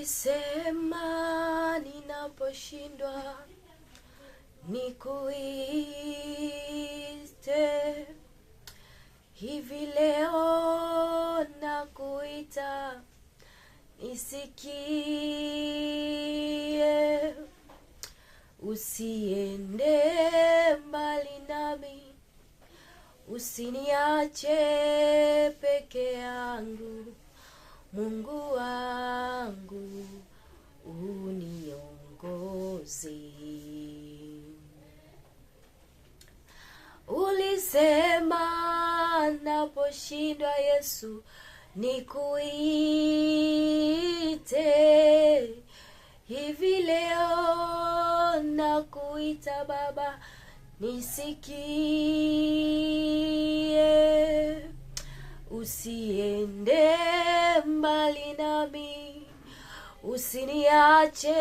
Ulisema ninaposhindwa nikuite, hivi leo nakuita nisikie. Usiende mbali nami, usiniache peke yangu. Mungu wangu uniongoze. Ulisema naposhindwa Yesu nikuite, hivi leo nakuita Baba nisikie. Usiende mbali nami, usiniache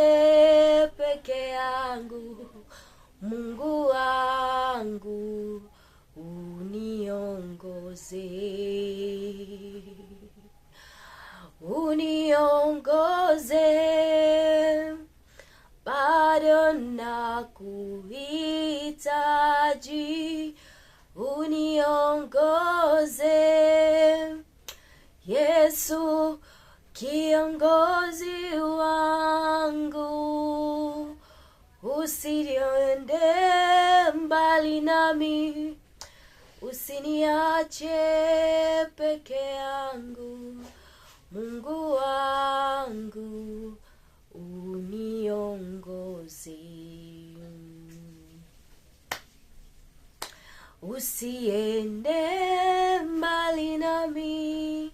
peke yangu. Mungu wangu uniongoze. Uniongoze, bado nakuhitaji. Uniongoze Yesu, kiongozi wangu. Usiende mbali nami, usiniache peke yangu. Mungu wangu uniongoze. Usiende mbali nami,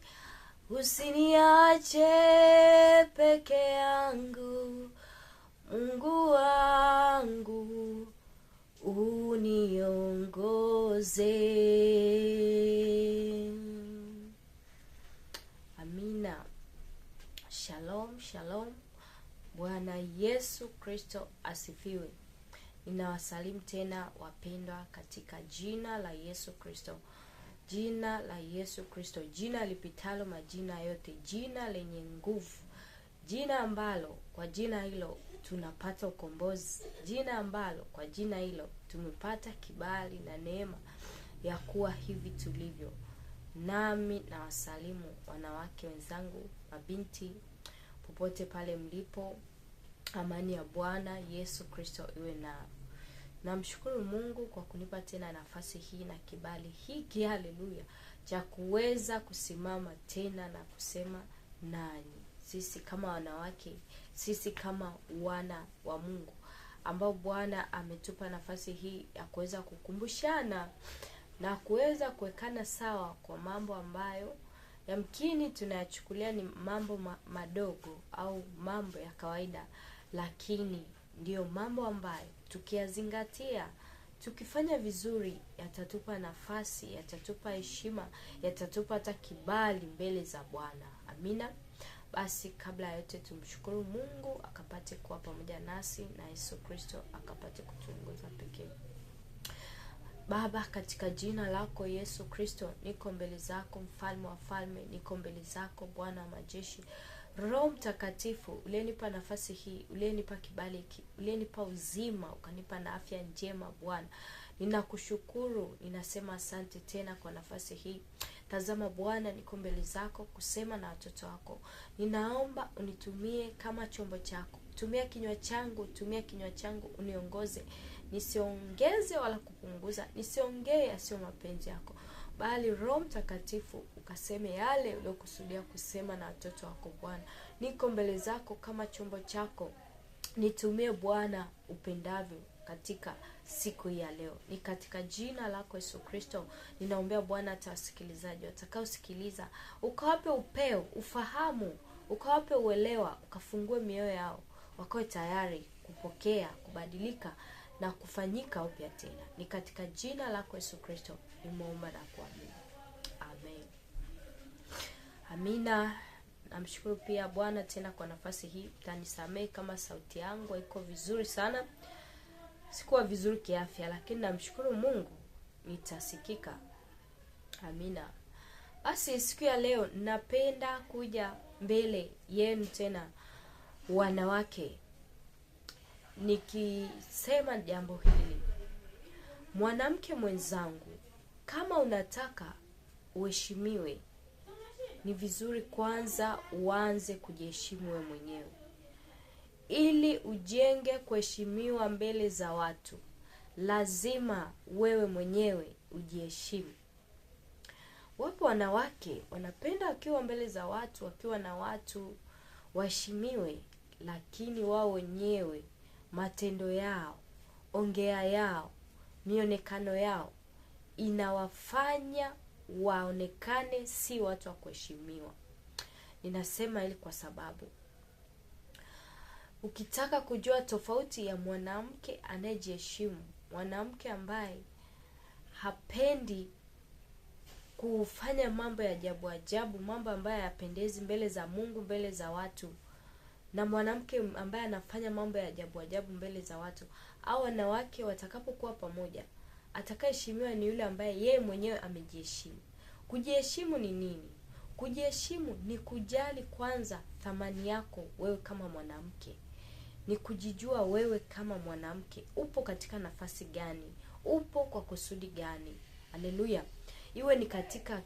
usiniache peke yangu. Mungu wangu uniongoze. Amina. Shalom, shalom. Bwana Yesu Kristo asifiwe. Ninawasalimu tena wapendwa katika jina la Yesu Kristo. Jina la Yesu Kristo, jina lipitalo majina yote, jina lenye nguvu, jina ambalo kwa jina hilo tunapata ukombozi, jina ambalo kwa jina hilo tumepata kibali na neema ya kuwa hivi tulivyo. Nami na wasalimu wanawake wenzangu, mabinti, popote pale mlipo. Amani ya Bwana Yesu Kristo iwe na. Namshukuru Mungu kwa kunipa tena nafasi hii na kibali hiki, haleluya, cha kuweza kusimama tena na kusema nanyi. Sisi kama wanawake, sisi kama wana wa Mungu ambao Bwana ametupa nafasi hii ya kuweza kukumbushana na kuweza kuwekana sawa kwa mambo ambayo yamkini tunayachukulia ni mambo madogo au mambo ya kawaida, lakini ndiyo mambo ambayo tukiyazingatia, tukifanya vizuri, yatatupa nafasi, yatatupa heshima, yatatupa hata kibali mbele za Bwana. Amina. Basi kabla yote tumshukuru Mungu akapate kuwa pamoja nasi na Yesu Kristo akapate kutuongoza pekee. Baba, katika jina lako Yesu Kristo, niko mbele zako mfalme wa falme, niko mbele zako Bwana wa majeshi. Roho Mtakatifu, uliyenipa nafasi hii, uliyenipa kibali hiki, uliyenipa uzima, ukanipa na afya njema Bwana. Ninakushukuru, ninasema asante tena kwa nafasi hii. Tazama Bwana, niko mbele zako kusema na watoto wako. Ninaomba unitumie kama chombo chako. Tumia kinywa changu, uniongoze. Nisiongeze wala kupunguza, nisiongee yasiyo mapenzi yako, bali Roho Mtakatifu ukaseme yale uliyokusudia kusema na watoto wako Bwana. Niko mbele zako kama chombo chako. Nitumie Bwana upendavyo katika siku ya leo. Ni katika jina lako Yesu Kristo ninaombea Bwana, hata wasikilizaji watakaosikiliza ukawape upeo, ufahamu, ukawape uelewa, ukafungue mioyo yao, wakawe tayari kupokea, kubadilika na kufanyika upya tena. Ni katika jina lako Yesu Kristo nimeomba na kuamini. Amen. Amina. Namshukuru pia Bwana tena kwa nafasi hii. Mtanisamehe kama sauti yangu haiko vizuri sana. Sikuwa vizuri kiafya, lakini namshukuru Mungu nitasikika. Amina. Basi siku ya leo napenda kuja mbele yenu tena wanawake, nikisema jambo hili, mwanamke mwenzangu, kama unataka uheshimiwe, ni vizuri kwanza uanze kujiheshimu wewe mwenyewe, ili ujenge kuheshimiwa mbele za watu. Lazima wewe mwenyewe ujiheshimu. Wapo wanawake wanapenda wakiwa mbele za watu, wakiwa na watu waheshimiwe, lakini wao wenyewe, matendo yao, ongea yao, mionekano yao inawafanya waonekane si watu wa kuheshimiwa. Ninasema hili kwa sababu ukitaka kujua tofauti ya mwanamke anayejiheshimu, mwanamke ambaye hapendi kufanya mambo ya ajabu ajabu, mambo ambayo hayapendezi mbele za Mungu, mbele za watu, na mwanamke ambaye anafanya mambo ya ajabu ajabu mbele za watu, au wanawake watakapokuwa pamoja, atakayeheshimiwa ni yule ambaye yeye mwenyewe amejiheshimu. Kujiheshimu ni nini? Kujiheshimu ni kujali kwanza thamani yako wewe kama mwanamke. Ni kujijua wewe kama mwanamke upo katika nafasi gani, upo kwa kusudi gani. Haleluya. Iwe ni katika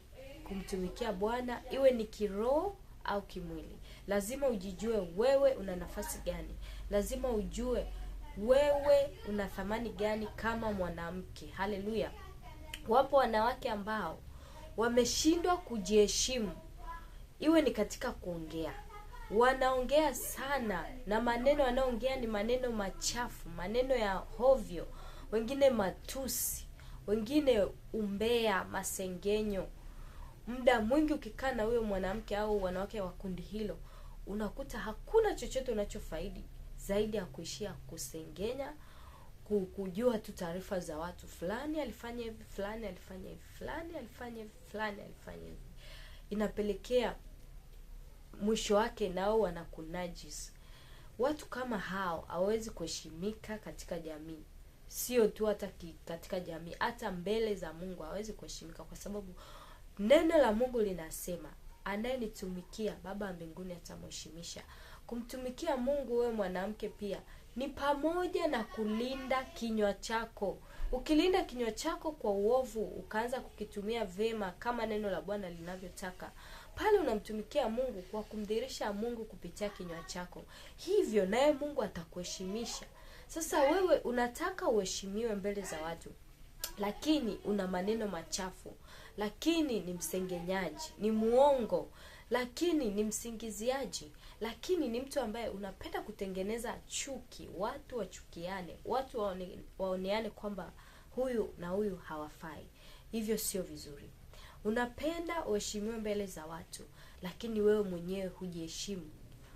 kumtumikia Bwana, iwe ni kiroho au kimwili. Lazima ujijue wewe una nafasi gani. Lazima ujue wewe una thamani gani kama mwanamke. Haleluya. Wapo wanawake ambao wameshindwa kujiheshimu. Iwe ni katika kuongea, wanaongea sana, na maneno wanaongea ni maneno machafu, maneno ya hovyo, wengine matusi, wengine umbea, masengenyo. Muda mwingi ukikaa na huyo mwanamke au wanawake wa kundi hilo, unakuta hakuna chochote unachofaidi zaidi ya kuishia kusengenya, kujua tu taarifa za watu. Fulani alifanya hivi, fulani alifanya hivi, fulani alifanya hivi, fulani alifanya hivi. Inapelekea mwisho wake nao wanakunajisi. Watu kama hao hawezi kuheshimika katika jamii. Sio tu hata katika jamii, hata mbele za Mungu hawezi kuheshimika, kwa sababu neno la Mungu linasema, anayenitumikia Baba mbinguni atamheshimisha. Kumtumikia Mungu wewe mwanamke pia ni pamoja na kulinda kinywa chako. Ukilinda kinywa chako kwa uovu, ukaanza kukitumia vema kama neno la Bwana linavyotaka, pale unamtumikia Mungu kwa kumdhihirisha Mungu kupitia kinywa chako. Hivyo naye Mungu atakuheshimisha. Sasa wewe unataka uheshimiwe mbele za watu, lakini una maneno machafu, lakini ni msengenyaji, ni muongo, lakini ni msingiziaji, lakini ni mtu ambaye unapenda kutengeneza chuki, watu wachukiane, watu waoneane kwamba huyu na huyu hawafai. Hivyo sio vizuri. Unapenda uheshimiwe mbele za watu, lakini wewe mwenyewe hujiheshimu.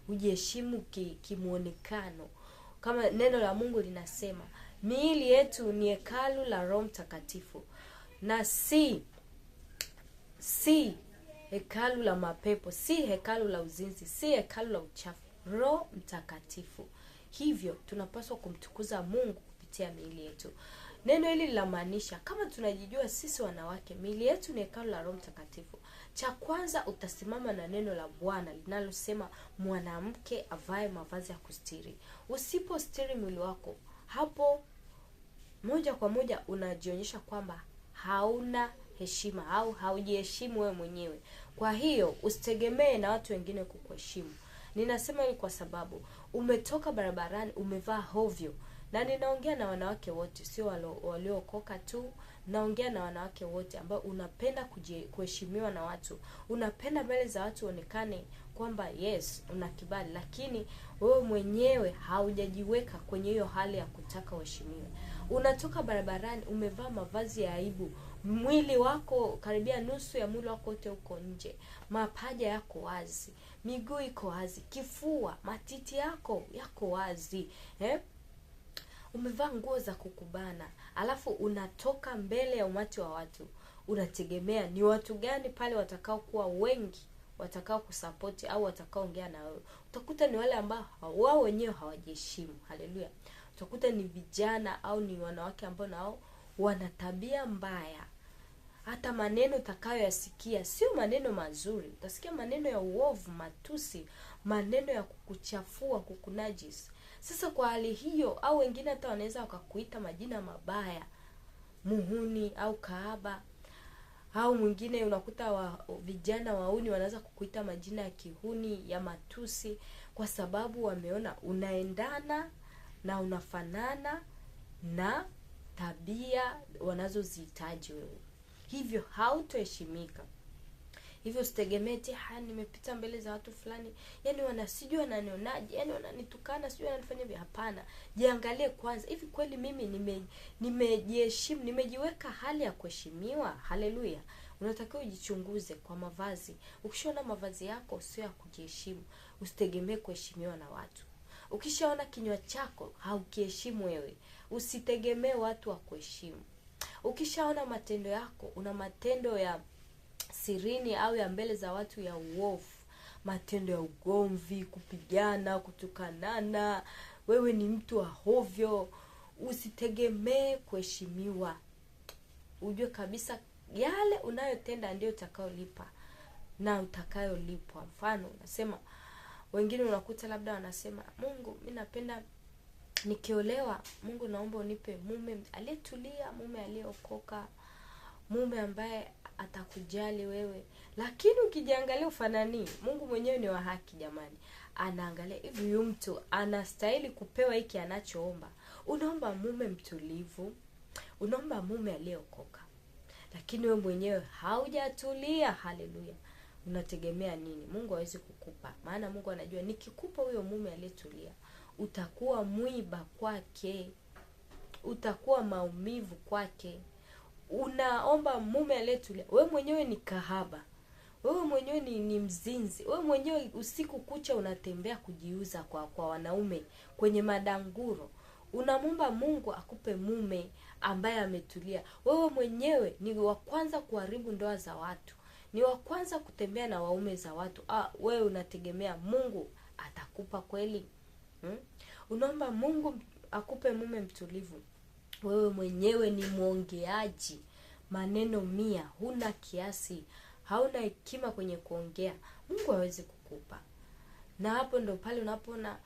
Hujiheshimu kimuonekano. Kama neno la Mungu linasema, miili yetu ni hekalu la Roho Mtakatifu, na si hekalu la mapepo, si hekalu la uzinzi, si hekalu la uchafu. Roho Mtakatifu. Hivyo tunapaswa kumtukuza Mungu kupitia miili yetu. Neno hili linamaanisha kama tunajijua sisi wanawake miili yetu ni hekalu la Roho Mtakatifu, cha kwanza utasimama na neno la Bwana linalosema mwanamke avae mavazi ya kustiri. Usipostiri mwili wako, hapo moja kwa moja unajionyesha kwamba hauna heshima au haujiheshimu wewe mwenyewe. Kwa hiyo usitegemee na watu wengine kukuheshimu. Ninasema hili kwa sababu umetoka barabarani umevaa hovyo. Na ninaongea na wanawake wote, sio waliokoka tu. Naongea na wanawake wote ambao unapenda kuheshimiwa na watu. Unapenda mbele za watu onekane kwamba yes, una kibali, lakini wewe mwenyewe haujajiweka kwenye hiyo hali ya kutaka uheshimiwe. Unatoka barabarani umevaa mavazi ya aibu. Mwili wako, karibia nusu ya mwili wako wote uko nje. Mapaja yako wazi, miguu iko wazi, kifua, matiti yako wazi. Umevaa nguo za kukubana, alafu unatoka mbele ya umati wa watu. Unategemea ni watu gani pale watakao kuwa wengi, watakao kusupport au watakao ongea na wewe? Utakuta ni wale ambao wao wenyewe hawajiheshimu. Haleluya. Utakuta ni vijana au ni wanawake ambao nao wana tabia mbaya. hata maneno utakayoyasikia sio maneno mazuri. Utasikia maneno ya uovu, matusi, maneno ya kukuchafua, kukunajisi. Sasa kwa hali hiyo, au wengine hata wanaweza wakakuita majina mabaya, muhuni au kahaba, au mwingine unakuta vijana wauni wanaweza kukuita majina ya kihuni, ya matusi, kwa sababu wameona unaendana na unafanana na tabia wanazozihitaji wewe. Hivyo hautoheshimika. Hivyo usitegemee nimepita mbele za watu fulani, yani wanasijua wananionaje, yani wananitukana, sijui wananifanya hivi. Hapana. Jiangalie kwanza, hivi kweli mimi nimejiheshimu, nimejiweka hali ya kuheshimiwa? Haleluya. Unatakiwa ujichunguze kwa mavazi. Ukishaona mavazi yako sio ya kujiheshimu, usitegemee kuheshimiwa na watu. Ukishaona kinywa chako haukiheshimu wewe, usitegemee watu wa kuheshimu. Ukishaona matendo yako, una matendo ya sirini au ya mbele za watu ya uovu, matendo ya ugomvi, kupigana, kutukanana, wewe ni mtu wa hovyo, usitegemee kuheshimiwa. Ujue kabisa yale unayotenda ndio utakayolipa na utakayolipwa. Mfano, unasema, wengine unakuta labda wanasema, Mungu, mimi napenda nikiolewa, Mungu naomba unipe mume aliyetulia, mume aliyeokoka, mume ambaye atakujali wewe. Lakini ukijiangalia ufanani, Mungu mwenyewe ni wa haki jamani. Anaangalia hivi huyu mtu anastahili kupewa hiki anachoomba. Unaomba mume mtulivu, unaomba mume aliyeokoka, lakini wewe mwenyewe haujatulia. Haleluya. Unategemea nini? Mungu hawezi kukupa. Maana Mungu anajua nikikupa huyo mume aliyetulia, utakuwa mwiba kwake, utakuwa maumivu kwake. Unaomba mume aliyetulia, wewe mwenyewe ni kahaba, wewe mwenyewe ni mzinzi, wewe mwenyewe usiku kucha unatembea kujiuza kwa wanaume kwenye madanguro. Unamwomba Mungu akupe mume ambaye ametulia. Wewe mwenyewe ni wa kwanza kuharibu ndoa za watu, ni wa kwanza kutembea na waume za watu. Wewe unategemea Mungu atakupa kweli? Unaomba Mungu akupe mume mtulivu, wewe mwenyewe ni mwongeaji, maneno 100, huna kiasi, hauna hekima kwenye kuongea. Mungu hawezi kukupa. Na hapo ndo pale unapoona,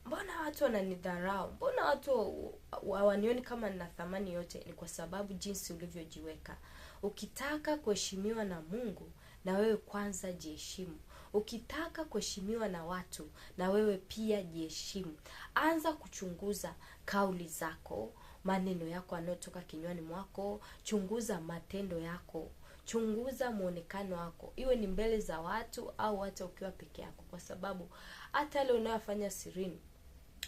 mbona watu wananidharau, mbona watu hawanioni kama nina thamani yote? Ni kwa sababu jinsi ulivyojiweka. Ukitaka kuheshimiwa na Mungu, na wewe kwanza jiheshimu. Ukitaka kuheshimiwa na watu, na wewe pia jiheshimu. Anza kuchunguza kauli zako, maneno yako yanayotoka kinywani mwako. Chunguza matendo yako, chunguza muonekano wako, iwe ni mbele za watu au hata ukiwa peke yako, kwa sababu hata ile unayofanya sirini,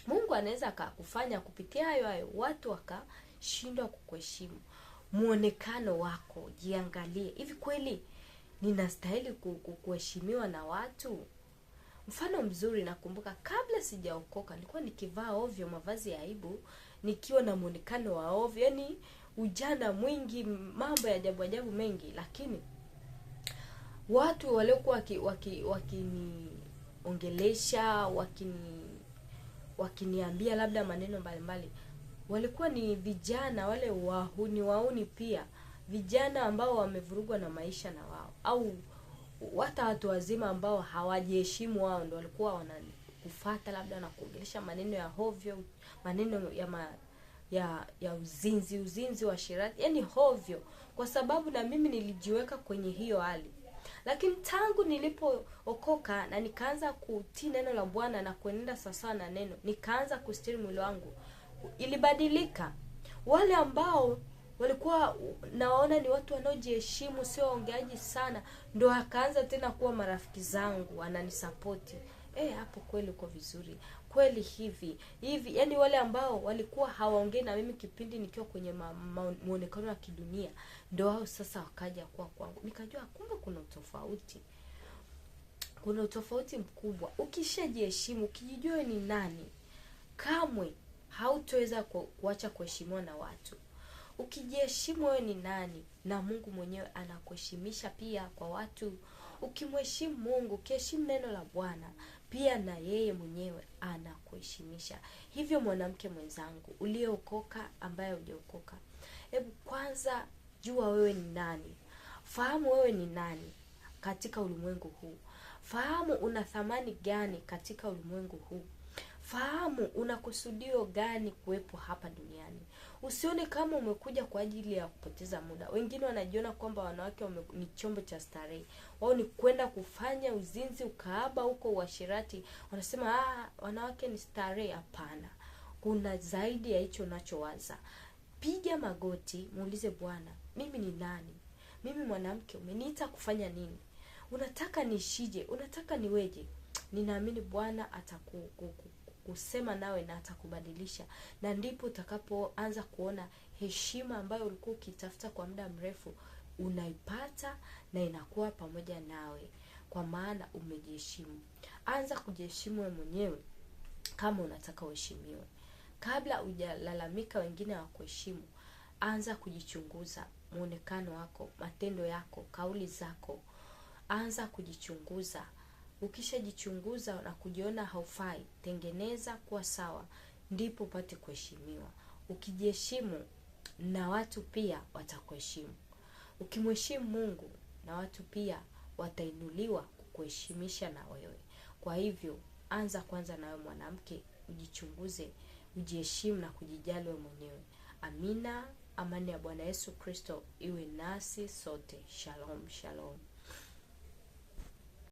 Mungu anaweza akakufanya kupitia hayo watu wakashindwa kukuheshimu. Muonekano wako, jiangalie, hivi kweli ninastahili kuheshimiwa na watu? Mfano mzuri, nakumbuka kabla sijaokoka nilikuwa nikivaa ovyo, mavazi ya aibu, nikiwa na muonekano wa ovyo, yani ujana mwingi, mambo ya ajabu ajabu mengi. Lakini watu waliokuwa wakiniongelesha, wakiniambia labda maneno mbalimbali, walikuwa ni vijana wale wauni pia, vijana ambao wamevurugwa na maisha na wao, au hata watu wazima ambao hawajiheshimu. Wao ndio walikuwa wanakufuata labda na kuongelesha maneno ya hovyo, maneno ya uzinzi wa shirati, yani hovyo, kwa sababu na mimi nilijiweka kwenye hiyo hali. Lakini tangu nilipookoka na nikaanza kutii neno la Bwana na kuenenda sawa na neno, nikaanza kustiri mwili wangu, ilibadilika. Wale ambao walikuwa naona ni watu wanaojiheshimu, sio waongeaji sana, ndio akaanza tena kuwa marafiki zangu, wananisapoti. Hapo kweli uko vizuri, kweli hivi, yani wale ambao walikuwa hawaongei na mimi kipindi nikiwa kwenye muonekano wa kidunia, ndio hao sasa wakaja kuwa kwangu. Nikajua kumbe kuna utofauti mkubwa. Ukishajiheshimu, ukijijua ni nani, kamwe hautoweza kuacha kuheshimiwa na watu. Ukijiheshimu wewe ni nani, na Mungu mwenyewe anakuheshimisha pia kwa watu. Ukimheshimu Mungu, ukiheshimu neno la Bwana, pia na yeye mwenyewe anakuheshimisha. Hivyo mwanamke mwenzangu, uliokoka, ambaye hujaokoka, hebu kwanza Jua wewe ni nani. Fahamu wewe ni nani katika ulimwengu huu. Fahamu una thamani gani katika ulimwengu huu. Fahamu una kusudio gani kuwepo hapa duniani. Usione kama umekuja kwa ajili ya kupoteza muda. Wengine wanajiona kwamba wanawake ni chombo cha starehe. Wao ni kwenda kufanya uzinzi, ukahaba huko, uasherati. Wanasema wanawake ni starehe. Hapana. Kuna zaidi ya hicho unachowaza. Piga magoti, muulize Bwana, mimi ni nani? Mimi mwanamke, umeniita kufanya nini? Unataka nishije? Unataka niweje? Ninaamini Bwana atakusema nawe na atakubadilisha, na ndipo utakapoanza kuona heshima ambayo ulikuwa ukitafuta kwa muda mrefu unaipata na inakuwa pamoja nawe, kwa maana umejiheshimu. Anza kujiheshimu wewe mwenyewe kama unataka uheshimiwe. Kabla hujalalamika wengine hawakuheshimu, anza kujichunguza, muonekano wako, matendo yako, kauli zako. Anza kujichunguza. Ukishajichunguza na kujiona haufai, tengeneza kuwa sawa, ndipo upate kuheshimiwa. Ukijiheshimu na watu pia watakuheshimu. Ukimheshimu Mungu na watu pia watainuliwa kukuheshimisha na wewe. Kwa hivyo, anza kwanza na wewe mwanamke, ujichunguze, ujiheshimu na kujijali wewe mwenyewe. Amina. Amani ya Bwana Yesu Kristo iwe nasi sote. Shalom, shalom.